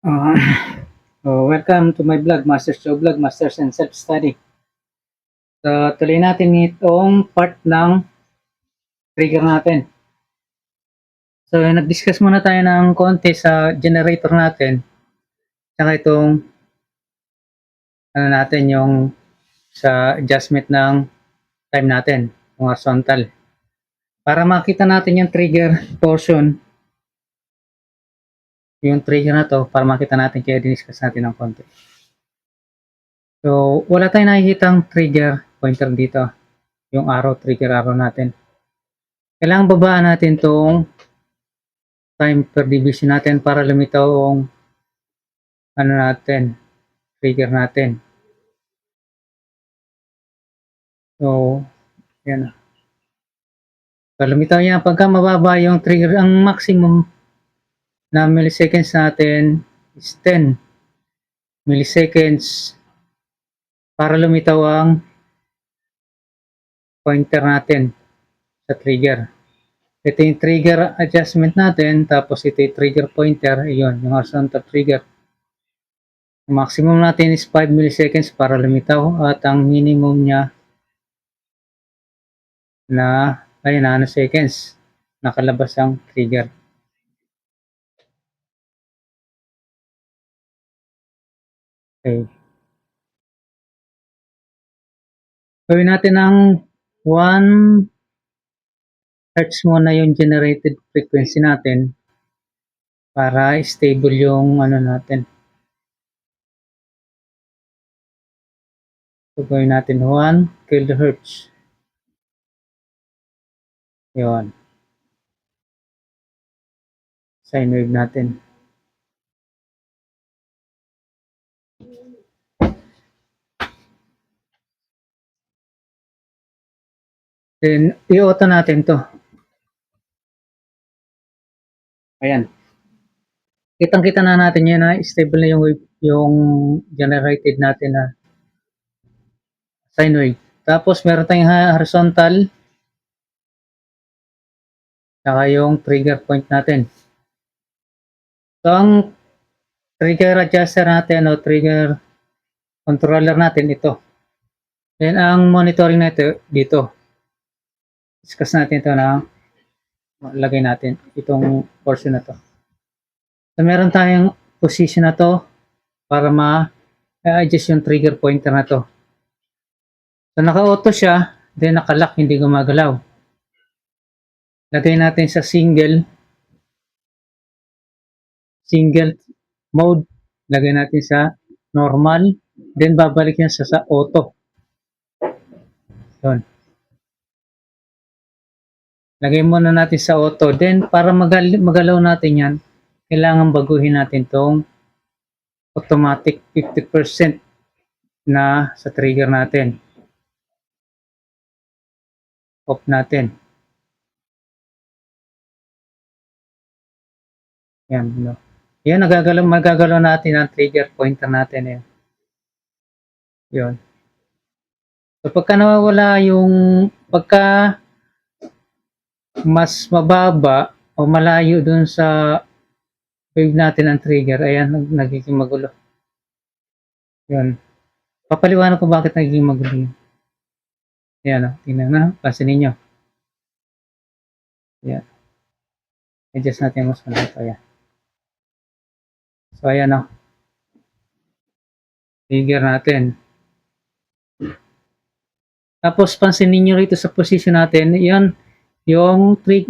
Uh, welcome to my vlog, Masters Joe Vlog, Masters and Self-Study. So, tuloy natin itong part ng trigger natin. So, nag-discuss muna tayo ng konti sa generator natin. Saka itong, natin, yung sa adjustment ng time natin, yung horizontal. Para makita natin yung trigger portion, yung trigger na to, para makita natin, kaya diniscuss natin ng konti. So, wala tayong nakikitang trigger pointer dito. Yung arrow, trigger arrow natin. Kailangan babaan natin tong time per division natin para lumitaw ang natin, trigger natin. So, yan. So, lumitaw yan. Pagka mababa yung trigger, ang maximum na milliseconds natin is 10 milliseconds para lumitaw ang pointer natin sa trigger. Ito yung trigger adjustment natin, tapos ito yung trigger pointer, yun, yung horizontal trigger. Ang maximum natin is 5 milliseconds para lumitaw at ang minimum niya na ayun, nanoseconds nakalabas ang trigger. Okay. Gawin natin ang 1 Hz muna yung generated frequency natin para stable yung natin. So, gawin natin 1 kHz. Yun. Sine wave natin. Then, i-auto natin to. Ayan. Kitang-kita na natin yan na stable na yung wave, yung generated natin na sine wave. Tapos, meron tayong horizontal saka yung trigger point natin. So, ang trigger adjuster natin o trigger controller natin ito. Then, ang monitoring natin dito. Discuss natin ito na lagay natin itong portion na to. So, meron tayong position na to para ma-adjust yung trigger pointer na to. So, naka-auto siya, then naka-lock, hindi gumagalaw. Lagay natin sa single mode. Lagay natin sa normal, then babalik yan sa auto. Yun. Lagay muna natin sa auto. Then, para magalaw natin yan, kailangan baguhin natin tong automatic 50% na sa trigger natin. Off natin. Yan. No? Yan, magagalaw natin ang trigger pointer natin. Yan. Yun. So, pagka nawawala pagka mas mababa o malayo dun sa wave natin ang trigger, ayan, nagiging magulo. Yun. Papaliwanag ko bakit nagiging magulo yun. Ayan, tingnan na, pansin ninyo. Ayan. Adjust natin mas malaki. Ayan. So, ayan o. Trigger natin. Tapos, pansin ninyo rito sa position natin, yan, yung T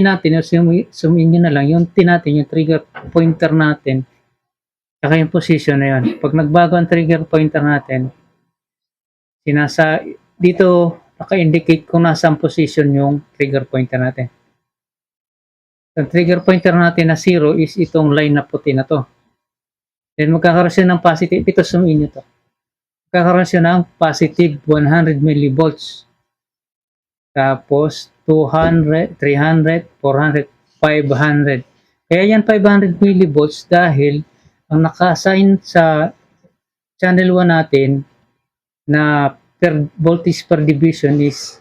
natin, zoom in nyo na lang, yung T natin, yung trigger pointer natin, saka yung position na yun. Pag nagbago ang trigger pointer natin, dito, naka-indicate kung nasaan position yung trigger pointer natin. Ang trigger pointer natin na 0 is itong line na puti na to. Then magkakaroon siya ng positive, ito zoom in nyo to. Magkakaroon siya ng positive 100 millivolts. Tapos 200, 300, 400, 500. Kaya yan 500 millivolts dahil ang naka-assign sa channel 1 natin na voltage per division is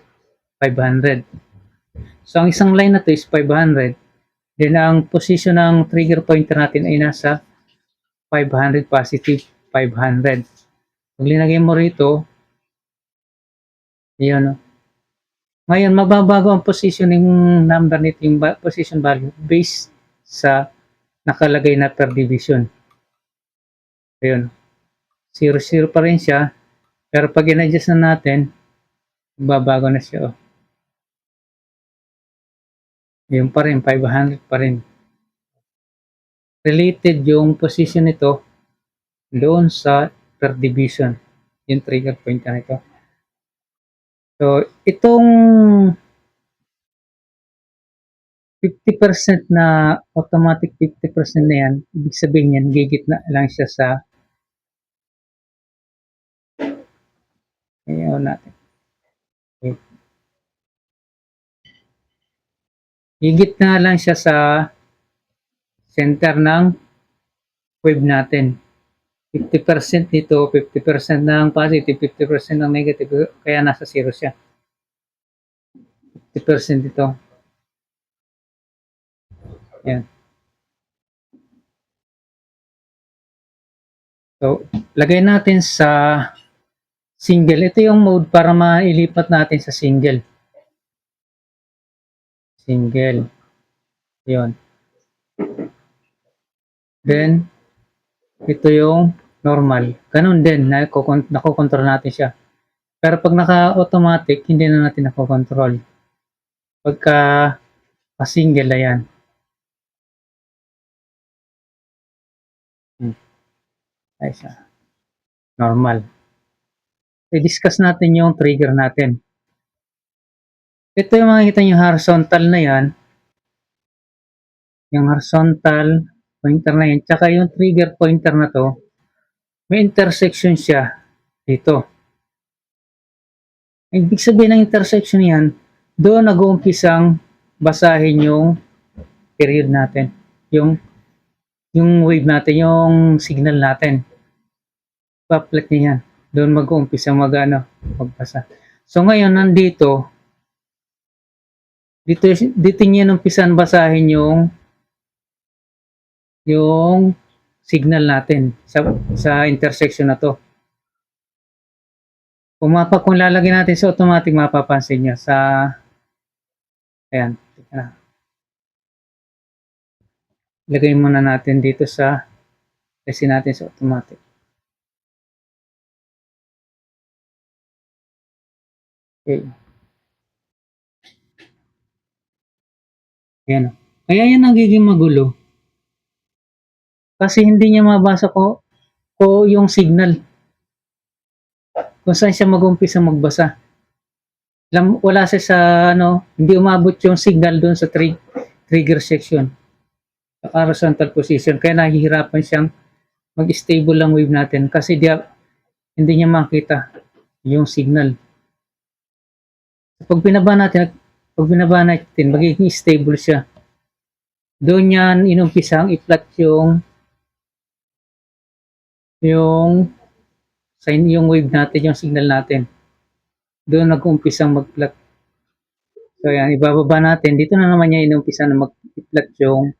500. So ang isang line na to is 500. Then ang position ng trigger pointer natin ay nasa 500 positive 500. Pag linagay mo rito, yun. Ngayon, mababago ang positioning number nito, yung position value based sa nakalagay na per division. Ayun. 0 pa rin siya. Pero pag in-adjust na natin, babago na siya. Yun pa rin, 500 pa rin. Related yung position nito doon sa per division. Yung trigger point na ito. So, itong 50% na automatic 50% na yan, ibig sabihin yan, gigitna lang siya sa ayaw natin. Okay. Gigitna lang siya sa center ng wave natin. 50% nito, 50% ng positive, 50% ng negative, kaya nasa 0 siya. 50% dito. Yan. So, lagay natin sa single. Ito yung mode para mailipat natin sa single. Single. Yun. Then, ito yung normal. Ganun din, nakokontrol natin siya. Pero pag naka-automatic, hindi na natin nakokontrol. Pagka single na yan. Ay siya. Normal. I-discuss natin yung trigger natin. Ito yung makikita nyo horizontal na yan. Yung horizontal pointer na yan. Tsaka yung trigger pointer na to, may intersection siya dito. Ibig sabihin ng intersection yan, doon nag-uumpisang basahin yung period natin. Yung wave natin, yung signal natin. Pa-plot niya yan. Doon mag-uumpisa magbasa. So ngayon, nandito, dito niya numpisan basahin yung signal natin sa intersection na to. Kung lalagyan natin sa automatic, mapapansin niya sa ayan. Lagay muna natin dito sa kasi natin sa automatic. Okay. Ayan. Kaya yan nagiging magulo. Kasi hindi niya mabasa ko yung signal. Kung saan siya mag-umpisa magbasa. Wala siya sa hindi umabot yung signal doon sa trigger section. Sa horizontal position. Kaya nahihirapan siyang mag-stable lang wave natin kasi hindi niya makita yung signal. Pag binaba natin, magiging stable siya. Doon yan inumpisang i-plot yung wave natin, yung signal natin. Doon nag-umpisang mag-plot. So yan, ibababa natin. Dito na naman niya inumpisang na mag-plot yung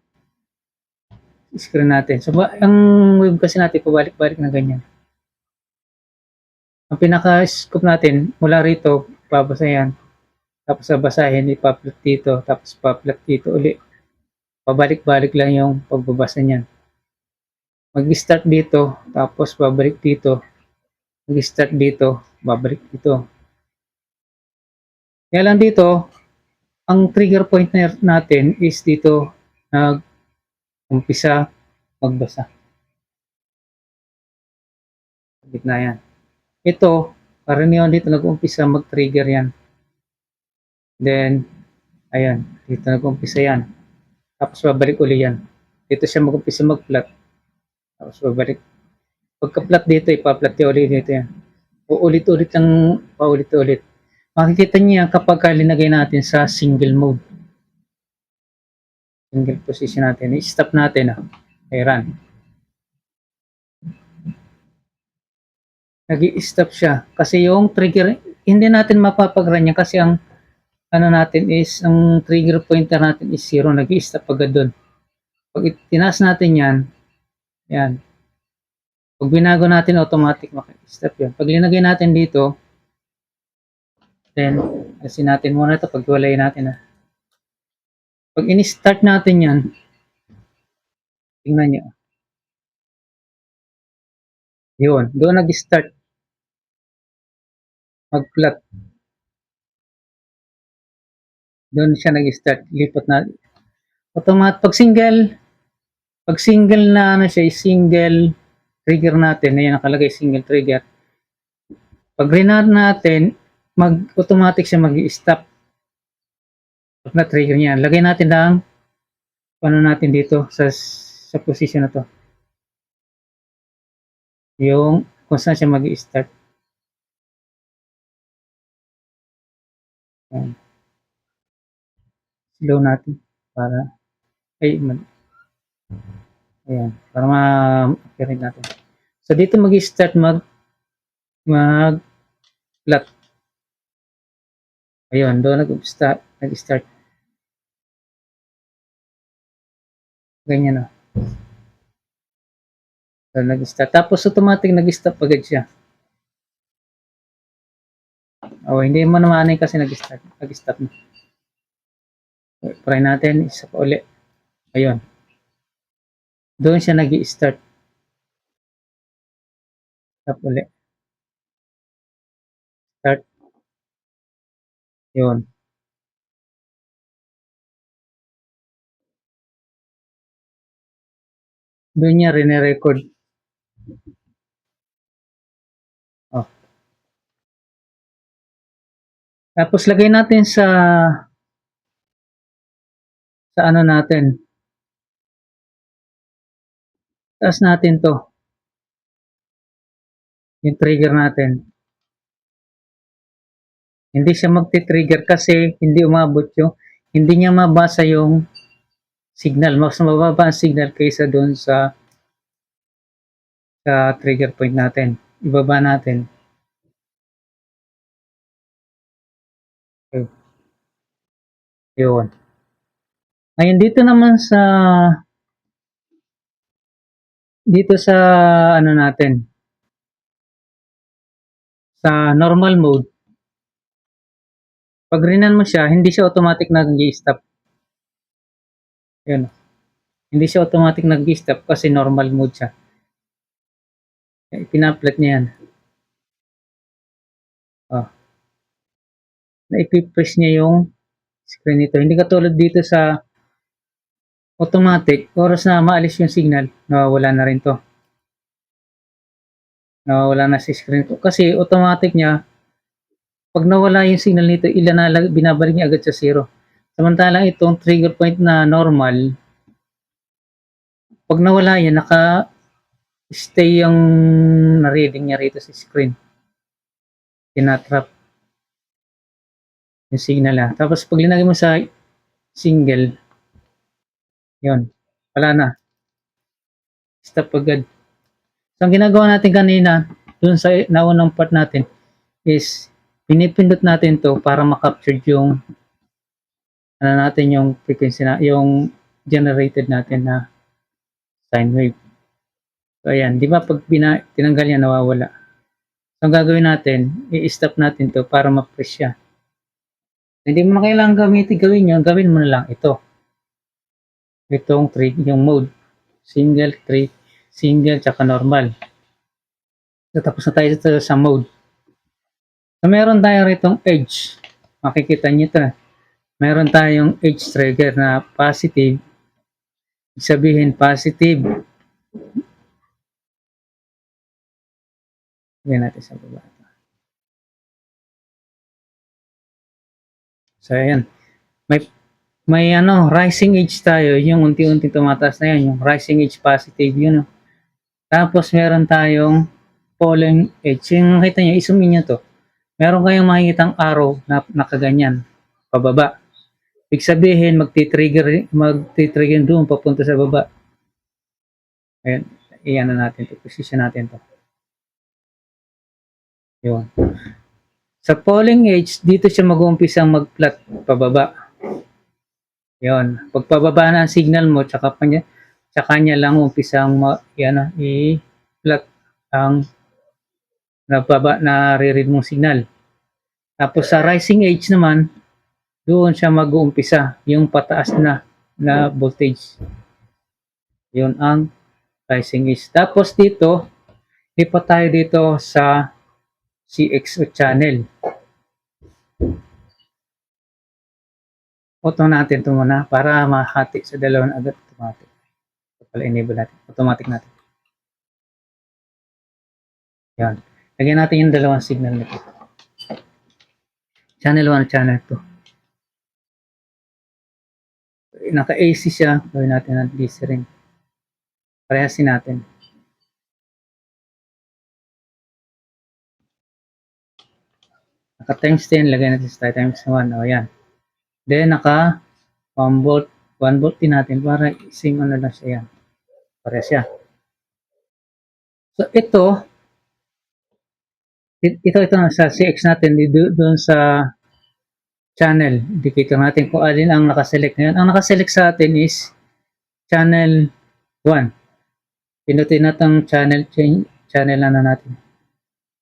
screen natin. So ang wave kasi natin pabalik-balik na ganyan. Ang pinaka-scope natin mula rito, babasa yan. Tapos babasahin, ipa-plot dito, tapos pa-plot dito uli. Pabalik-balik lang yung pagbabasa niyan. Mag-start dito, tapos babalik dito. Mag-start dito, babalik dito. Kaya lang dito, ang trigger point natin is dito nag-umpisa magbasa. Gitna yan. Ito, karaniwan dito nag-umpisa mag-trigger yan. Then, ayan, dito nag-umpisa yan. Tapos babalik uli yan. Dito siya mag-umpisa mag-plot. Tapos babalik. Pagka-plot dito, ipa-plot niya ulit dito yan. Uulit-ulit lang, paulit-ulit. Makikita niya kapag linagay natin sa single mode. Single position natin. I-stop natin. Okay, run. Nag-i-stop siya. Kasi yung trigger, hindi natin mapapag-run yan kasi ang natin is, ang trigger pointer natin is 0. Nag-i-stop agad doon. Pag tinaas natin yan, Pag binago natin, automatic maki-stop yun. Pag linagay natin dito, then, alisin natin muna ito, paghiwalayin natin. Pag in-start natin yan, tingnan nyo. Yun, doon nag-start mag-plot. Doon siya nag-start. Lipat na. Pag single na ano siya, single trigger natin, ayan nakalagay single trigger. Pag rinat natin, automatic siya mag-stop. Pag na-trigger niya, lagay natin lang ano natin dito sa position na to. Yung kung saan siya mag-start. Slow natin para ayan, para ma-appear natin. So dito mag-start mag-plot. Ayun, doon nag-start. Ganyan na. So, nag-start. Tapos automatic nag-stop agad siya. Oh, hindi mo naman kasi nag-start. Nag-stop na. Try natin. Isa pa uli. Ayun. Doon siya nag-start. Stop uli. Start. Yun. Doon niya rin-record. Oh. Tapos lagay natin sa ano natin. Taas natin to. Yung trigger natin. Hindi siya magti-trigger kasi hindi umabot hindi niya mabasa yung signal. Mas mababa ang signal kaysa doon sa trigger point natin. Ibaba natin. Okay. Yun. Ngayon dito sa ano natin, sa normal mode, pag rinan mo siya, hindi siya automatic nag-stop. Yun. Hindi siya automatic nag-stop kasi normal mode siya. Pina-plot niya yan. Oh. Na-ipipress niya yung screen nito. Hindi katulad dito sa automatic, oras na maalis yung signal, nawawala na rin to. Nawawala na si screen ko. Kasi automatic niya, pag nawala yung signal nito, binabalik niya agad sa 0. Samantalang itong trigger point na normal, pag nawala yan, naka-stay yung na-reading niya rito sa screen. Tinatrap yung signal. Tapos pag linagay mo sa single, yun, wala na. Stop agad. So, ang ginagawa natin kanina, dun sa naunang part natin, is pinipindot natin to para makapture yung ano natin yung frequency na yung generated natin na sine wave. So ayan, di ba pag tinanggal yan nawawala. So ang gagawin natin, i-stop natin to para ma-press siya. Hindi mo na kailangan gawin yun, gawin mo na lang ito. Itong yung mode. Single, tsaka normal. So tapos na tayo sa mode. So meron tayo ritong edge. Makikita nyo ito. Meron tayong edge trigger na positive. Ibig sabihin positive. Lagyan natin sa baba. So ayan. May rising edge tayo, yung unti-unti tumataas na yan, yung rising edge positive yun. Tapos meron tayong falling edge. Yung makita nyo, isumin nyo to. Meron kayong makikitang arrow na nakaganyan, pababa. Ibig sabihin, magti-trigger doon, papunta sa baba. Ayan, iyan na natin to, position natin to. Yun. Sa falling edge, dito siya mag-uumpisang mag-plot pababa. Yun. Pag pababa na ang signal mo, tsaka niya lang umpisang i-plot ang nare-read mong signal. Tapos sa rising edge naman, doon siya mag-uumpisa, yung pataas na voltage. Yun ang rising edge. Tapos dito, lipat tayo dito sa CXO channel. Auto natin ito muna para mahati sa dalawang agad automatic. Ito pala enable natin. Automatic natin. Yan. Lagyan natin yung dalawang signal nito. Channel 1 at channel 2. Naka-AC siya. Gawin natin ang DC ring. Parehasin natin. Naka times 10. Lagyan natin sa times 1. O yan. Then naka 1 volt. 1 volt din natin para same ano lang siya yan. Parehas siya. So ito na sa CX natin doon sa channel indicator natin kung alin ang nakaselect ngayon. Ang nakaselect sa atin is channel 1. Pinutin natin channel na natin.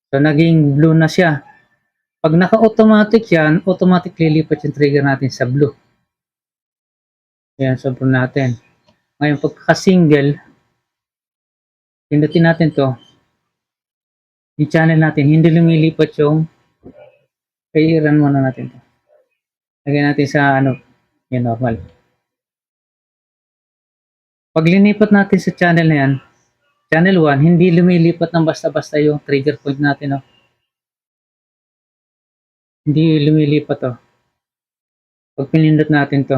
So naging blue na siya. Pag naka-automatic yan, automatic lilipat yung trigger natin sa blue. Ayan, so blue natin. Ngayon pagka-single, pinutin natin to. Yung channel natin, hindi lumilipat yung i-run muna natin to. Lagyan natin sa yung normal. Pag linipat natin sa channel na yan, channel 1, hindi lumilipat ng basta-basta yung trigger point natin. Hindi lumilipat to. Pag pinindot natin to,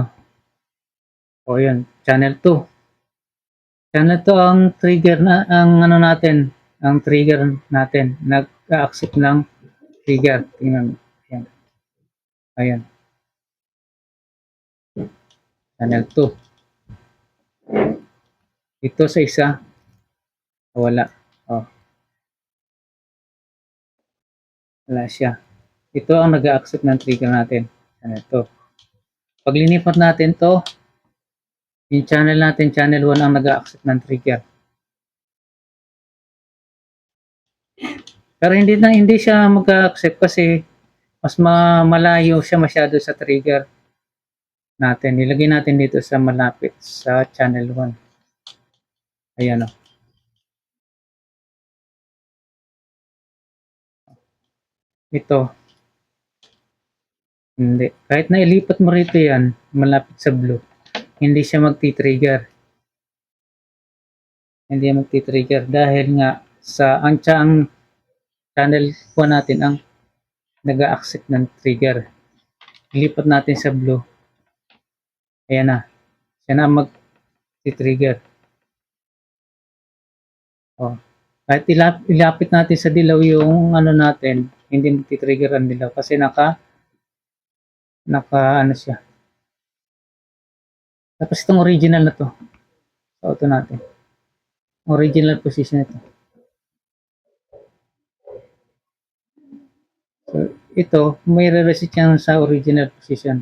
o yun, channel 2. Channel 2 ang trigger na, ang trigger natin, nag-accept ng trigger. Tingnan, ayan. Ayan. Channel 2. Ito sa isa, wala. Wala siya. Ito ang nag-accept ng trigger natin. Channel 2. Pag linipat natin to, yung channel natin, channel 1 ang nag-accept ng trigger. Pero hindi siya mag-accept kasi mas malayo siya masyado sa trigger natin. Ilagay natin dito sa malapit sa channel 1. Ayan o. Ito. Hindi. Kahit na ilipat mo rito yan, malapit sa blue, hindi siya magti-trigger. Hindi siya magti-trigger dahil nga ang channel 1 natin ang nag-accept ng trigger. Ilipat natin sa blue. Ayan na. Siya na mag-trigger. Kahit ilapit natin sa dilaw yung natin, hindi magti-trigger ang dilaw kasi naka siya. Tapos itong original na to. So, ito natin. Original position ito. So, ito, may re-reset yan sa original position.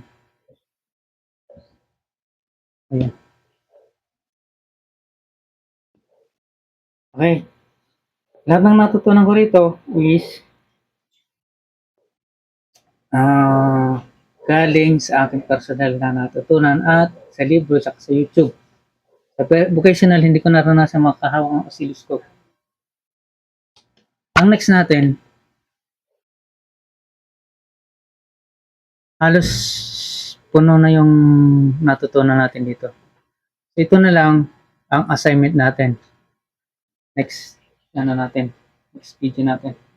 Ayan. Okay. Lahat ng natutunan ko rito is galing sa aking personal na natutunan at sa libro at sa YouTube. Sa vocational, hindi ko naranasan makahawak ng oscilloscope. Ang next natin, halos puno na yung natutunan natin dito. Ito na lang ang assignment natin. Next, next video natin.